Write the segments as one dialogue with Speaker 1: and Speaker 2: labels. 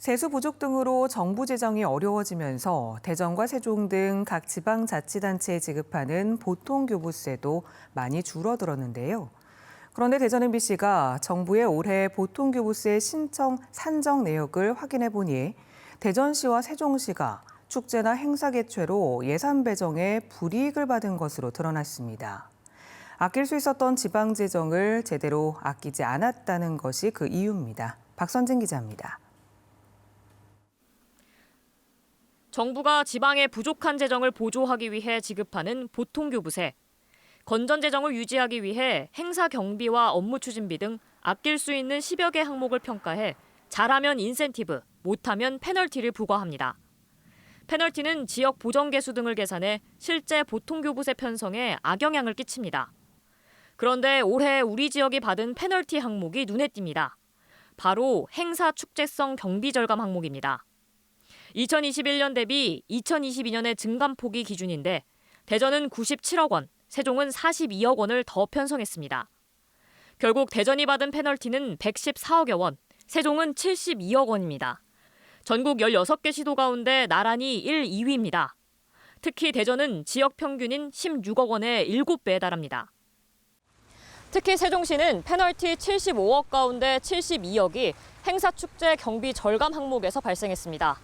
Speaker 1: 세수 부족 등으로 정부 재정이 어려워지면서 대전과 세종 등 각 지방자치단체에 지급하는 보통교부세도 많이 줄어들었는데요. 그런데 대전 MBC가 정부의 올해 보통교부세 신청 산정 내역을 확인해 보니 대전시와 세종시가 축제나 행사 개최로 예산 배정에 불이익을 받은 것으로 드러났습니다. 아낄 수 있었던 지방 재정을 제대로 아끼지 않았다는 것이 그 이유입니다. 박선진 기자입니다.
Speaker 2: 정부가 지방의 부족한 재정을 보조하기 위해 지급하는 보통교부세. 건전 재정을 유지하기 위해 행사 경비와 업무 추진비 등 아낄 수 있는 10여 개 항목을 평가해 잘하면 인센티브, 못하면 페널티를 부과합니다. 페널티는 지역 보정 개수 등을 계산해 실제 보통교부세 편성에 악영향을 끼칩니다. 그런데 올해 우리 지역이 받은 페널티 항목이 눈에 띕니다. 바로 행사 축제성 경비 절감 항목입니다. 2021년 대비 2022년의 증감폭이 기준인데 대전은 97억 원, 세종은 42억 원을 더 편성했습니다. 결국 대전이 받은 페널티는 114억여 원, 세종은 72억 원입니다. 전국 16개 시도 가운데 나란히 1, 2위입니다. 특히 대전은 지역 평균인 16억 원의 7배에 달합니다. 특히 세종시는 페널티 75억 가운데 72억이 행사축제 경비 절감 항목에서 발생했습니다.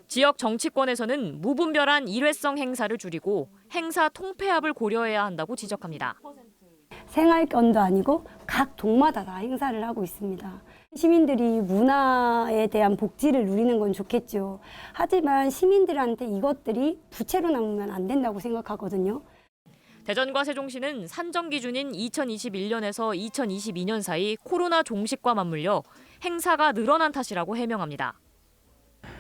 Speaker 2: 지역 정치권에서는 무분별한 일회성 행사를 줄이고 행사 통폐합을 고려해야 한다고 지적합니다.
Speaker 3: 생활권도 아니고 각 동마다 다 행사를 하고 있습니다. 시민들이 문화에 대한 복지를 누리는 건 좋겠죠. 하지만 시민들한테 이것들이 부채로 남으면 안 된다고 생각하거든요.
Speaker 2: 대전과 세종시는 산정 기준인 2021년에서 2022년 사이 코로나 종식과 맞물려 행사가 늘어난 탓이라고 해명합니다.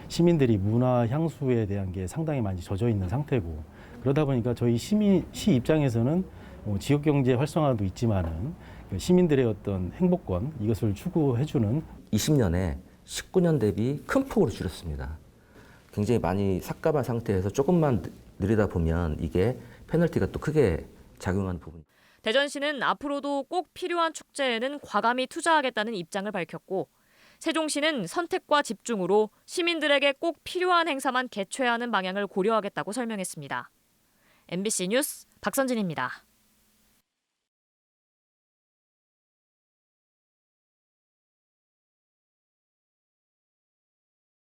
Speaker 4: 시민들이 문화 향수에 대한 게 상당히 많이 젖어 있는 상태고 그러다 보니까 저희 시 입장에서는 지역 경제 활성화도 있지만은 시민들의 어떤 행복권 이것을 추구해주는
Speaker 5: 20년에 19년 대비 큰 폭으로 줄였습니다. 굉장히 많이 삭감한 상태에서 조금만 느리다 보면 이게 페널티가 또 크게 작용하는 부분.
Speaker 2: 대전시는 앞으로도 꼭 필요한 축제에는 과감히 투자하겠다는 입장을 밝혔고 세종시는 선택과 집중으로 시민들에게 꼭 필요한 행사만 개최하는 방향을 고려하겠다고 설명했습니다. MBC 뉴스 박선진입니다.